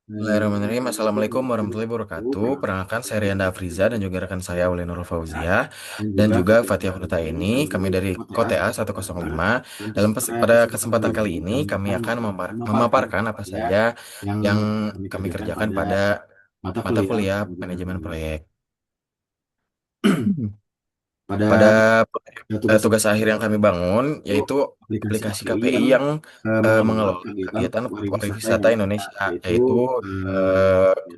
Bismillahirrahmanirrahim. Assalamualaikum warahmatullahi wabarakatuh. Perkenalkan, saya Rianda Afriza dan juga rekan saya Uli Nurul Fauzia dan juga Fatia Hunuta ini. Kami dari KOTA 105. Pada kesempatan kali ini kami akan memaparkan apa saja yang kami kerjakan pada mata kuliah manajemen proyek. Pada tugas akhir yang kami bangun yaitu aplikasi KPI yang mengelola kegiatan pariwisata Indonesia, yaitu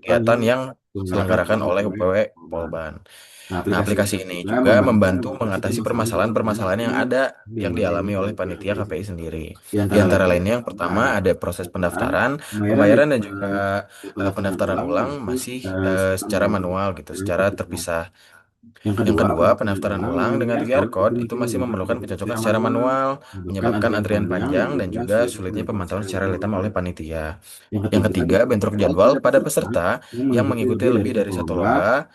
kegiatan yang diselenggarakan oleh UPW Polban. Nah, aplikasi ini juga membantu mengatasi permasalahan-permasalahan yang ada yang dialami oleh panitia KPI sendiri. Di antara lainnya, yang pertama ada proses pendaftaran, pembayaran dan juga pendaftaran ulang masih secara manual gitu, secara terpisah. Yang kedua, pendaftaran ulang dengan QR Code itu masih memerlukan pencocokan secara manual, menyebabkan antrian panjang dan juga sulitnya pemantauan secara real time oleh panitia. Yang ketiga, bentrok jadwal pada peserta yang mengikuti lebih dari satu lomba,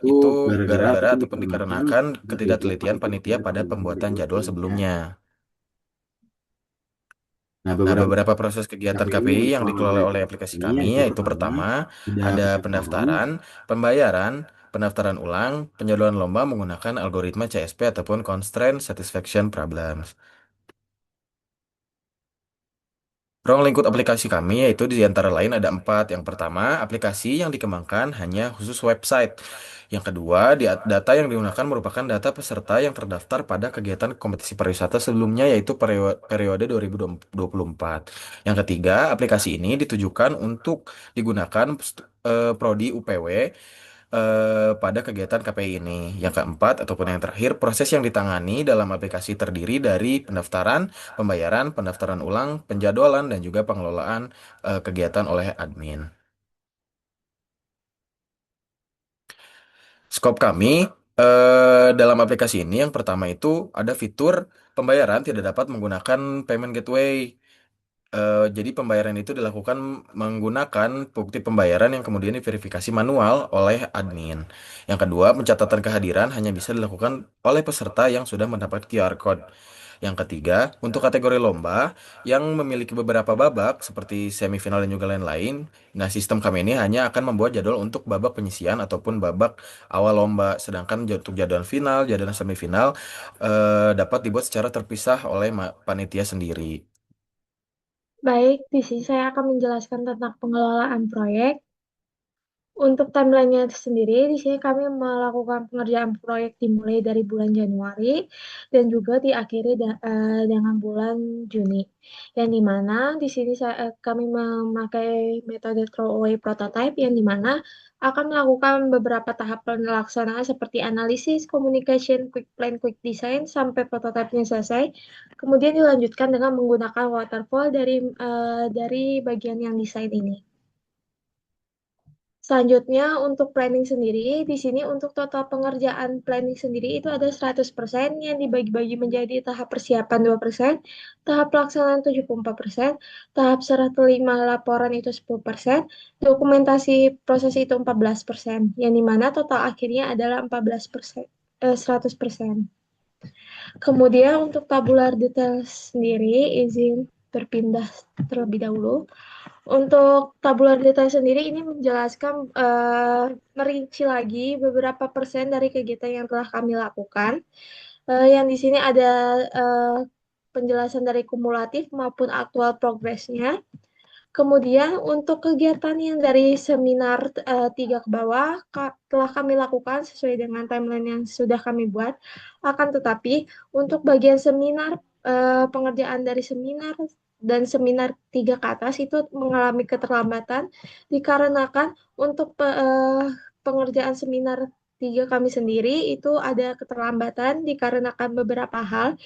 itu gara-gara ataupun dikarenakan ketidaktelitian panitia pada pembuatan jadwal sebelumnya. Nah, beberapa proses kegiatan KPI yang dikelola oleh aplikasi kami yaitu pertama, ada pendaftaran, pembayaran, pendaftaran ulang, penjadwalan lomba menggunakan algoritma CSP ataupun Constraint Satisfaction Problems. Ruang lingkup aplikasi kami yaitu di antara lain ada empat. Yang pertama, aplikasi yang dikembangkan hanya khusus website. Yang kedua, data yang digunakan merupakan data peserta yang terdaftar pada kegiatan kompetisi pariwisata sebelumnya yaitu periode 2024. Yang ketiga, aplikasi ini ditujukan untuk digunakan prodi UPW pada kegiatan KPI ini. Yang keempat ataupun yang terakhir, proses yang ditangani dalam aplikasi terdiri dari pendaftaran, pembayaran, pendaftaran ulang, penjadwalan, dan juga pengelolaan kegiatan oleh admin. Skop kami dalam aplikasi ini yang pertama itu ada fitur pembayaran tidak dapat menggunakan payment gateway. Jadi pembayaran itu dilakukan menggunakan bukti pembayaran yang kemudian diverifikasi manual oleh admin. Yang kedua, pencatatan kehadiran hanya bisa dilakukan oleh peserta yang sudah mendapat QR Code. Yang ketiga, untuk kategori lomba yang memiliki beberapa babak seperti semifinal dan juga lain-lain, nah sistem kami ini hanya akan membuat jadwal untuk babak penyisian ataupun babak awal lomba. Sedangkan untuk jadwal final, jadwal semifinal dapat dibuat secara terpisah oleh panitia sendiri. Baik, di sini saya akan menjelaskan tentang pengelolaan proyek. Untuk timeline-nya sendiri, di sini kami melakukan pengerjaan proyek dimulai dari bulan Januari dan juga diakhiri dengan bulan Juni. Yang dimana di sini kami memakai metode throwaway prototype yang dimana akan melakukan beberapa tahap pelaksanaan seperti analisis, communication, quick plan, quick design sampai prototipenya selesai. Kemudian dilanjutkan dengan menggunakan waterfall dari bagian yang desain ini. Selanjutnya untuk planning sendiri, di sini untuk total pengerjaan planning sendiri itu ada 100% yang dibagi-bagi menjadi tahap persiapan 2%, tahap pelaksanaan 74%, tahap serah terima laporan itu 10%, dokumentasi proses itu 14%, yang dimana total akhirnya adalah 14%, 100%. Kemudian untuk tabular detail sendiri, izin berpindah terlebih dahulu. Untuk tabular detail sendiri ini menjelaskan merinci lagi beberapa persen dari kegiatan yang telah kami lakukan. Yang di sini ada penjelasan dari kumulatif maupun aktual progresnya. Kemudian untuk kegiatan yang dari seminar 3 ke bawah telah kami lakukan sesuai dengan timeline yang sudah kami buat. Akan tetapi untuk bagian seminar, pengerjaan dari seminar dan seminar 3 ke atas itu mengalami keterlambatan dikarenakan untuk pengerjaan seminar 3 kami sendiri itu ada keterlambatan dikarenakan beberapa hal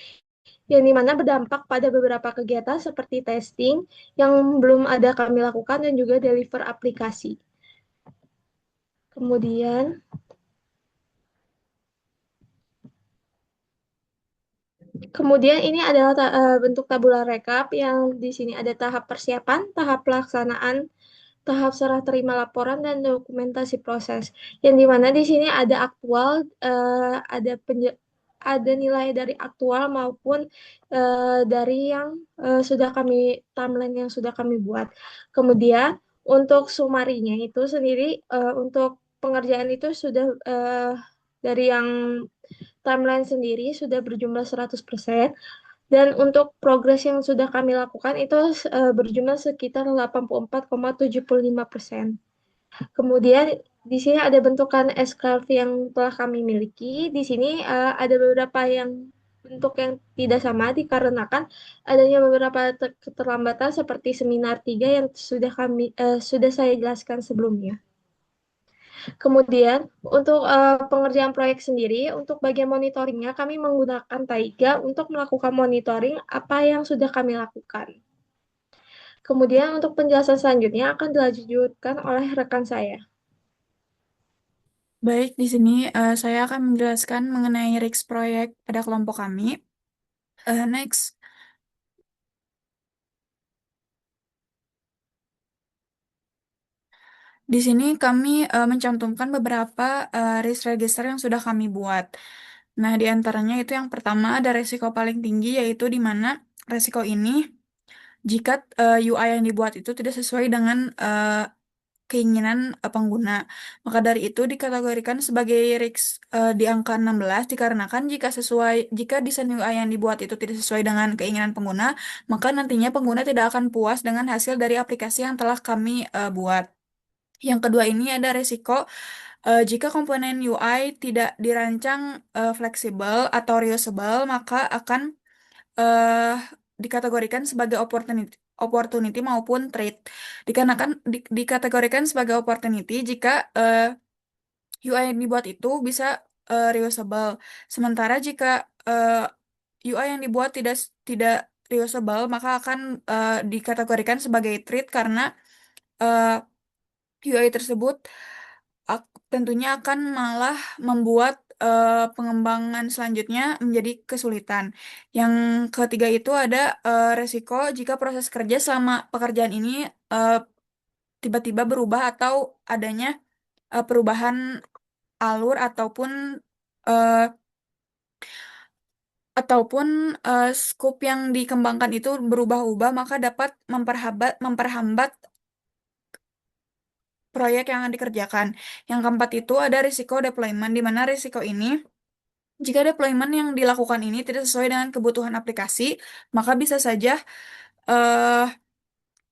yang dimana berdampak pada beberapa kegiatan seperti testing yang belum ada kami lakukan dan juga deliver aplikasi. Kemudian, kemudian ini adalah bentuk tabular rekap yang di sini ada tahap persiapan, tahap pelaksanaan, tahap serah terima laporan dan dokumentasi proses. Yang dimana di sini ada aktual, ada nilai dari aktual maupun dari yang sudah kami timeline yang sudah kami buat. Kemudian Untuk sumarinya itu sendiri, untuk pengerjaan itu sudah dari yang timeline sendiri sudah berjumlah 100%. Dan untuk progres yang sudah kami lakukan itu berjumlah sekitar 84,75%. Kemudian di sini ada bentukan S-curve yang telah kami miliki. Di sini ada beberapa yang bentuk yang tidak sama dikarenakan adanya beberapa keterlambatan seperti seminar 3 yang sudah saya jelaskan sebelumnya. Kemudian untuk pengerjaan proyek sendiri, untuk bagian monitoringnya kami menggunakan Taiga untuk melakukan monitoring apa yang sudah kami lakukan. Kemudian untuk penjelasan selanjutnya akan dilanjutkan oleh rekan saya. Baik, di sini saya akan menjelaskan mengenai risk proyek pada kelompok kami. Next, di sini kami mencantumkan beberapa risk register yang sudah kami buat. Nah, di antaranya itu yang pertama ada resiko paling tinggi, yaitu di mana resiko ini jika UI yang dibuat itu tidak sesuai dengan keinginan pengguna. Maka dari itu dikategorikan sebagai risk di angka 16 dikarenakan jika desain UI yang dibuat itu tidak sesuai dengan keinginan pengguna, maka nantinya pengguna tidak akan puas dengan hasil dari aplikasi yang telah kami buat. Yang kedua ini ada resiko jika komponen UI tidak dirancang fleksibel atau reusable, maka akan eh, dikategorikan sebagai opportunity maupun threat. Dikategorikan sebagai opportunity jika UI yang dibuat itu bisa reusable. Sementara jika eh, UI yang dibuat tidak tidak reusable, maka akan dikategorikan sebagai threat karena eh, UI tersebut tentunya akan malah membuat pengembangan selanjutnya menjadi kesulitan. Yang ketiga itu ada resiko jika proses kerja selama pekerjaan ini eh, tiba-tiba berubah atau adanya perubahan alur eh, ataupun scope yang dikembangkan itu berubah-ubah, maka dapat memperhambat proyek yang akan dikerjakan. Yang keempat itu ada risiko deployment, di mana risiko ini, jika deployment yang dilakukan ini tidak sesuai dengan kebutuhan aplikasi, maka bisa saja eh,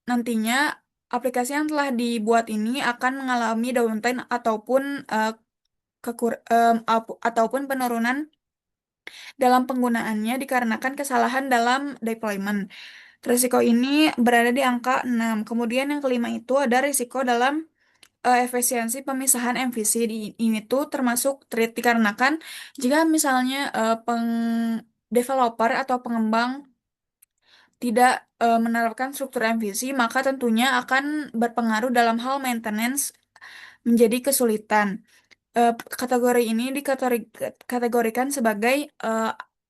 nantinya aplikasi yang telah dibuat ini akan mengalami downtime ataupun ataupun penurunan dalam penggunaannya dikarenakan kesalahan dalam deployment. Risiko ini berada di angka 6. Kemudian yang kelima itu ada risiko dalam efisiensi pemisahan MVC. Ini tuh termasuk threat dikarenakan jika misalnya developer atau pengembang tidak menerapkan struktur MVC, maka tentunya akan berpengaruh dalam hal maintenance menjadi kesulitan. Kategori ini dikategorikan sebagai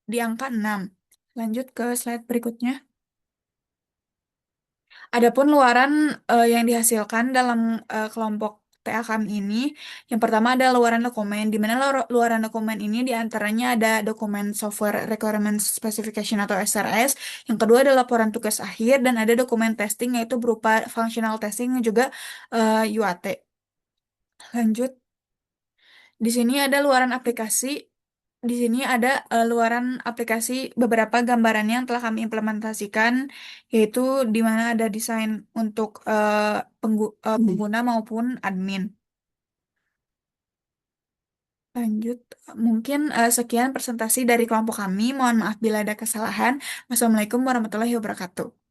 di angka 6. Lanjut ke slide berikutnya. Adapun luaran yang dihasilkan dalam kelompok TA kami ini, yang pertama ada luaran dokumen, di mana luaran dokumen ini diantaranya ada dokumen Software Requirements Specification atau SRS, yang kedua ada laporan tugas akhir, dan ada dokumen testing yaitu berupa functional testing dan juga UAT. Lanjut, di sini ada luaran aplikasi. Di sini ada luaran aplikasi beberapa gambarannya yang telah kami implementasikan, yaitu di mana ada desain untuk pengguna maupun admin. Lanjut, mungkin sekian presentasi dari kelompok kami. Mohon maaf bila ada kesalahan. Wassalamualaikum warahmatullahi wabarakatuh.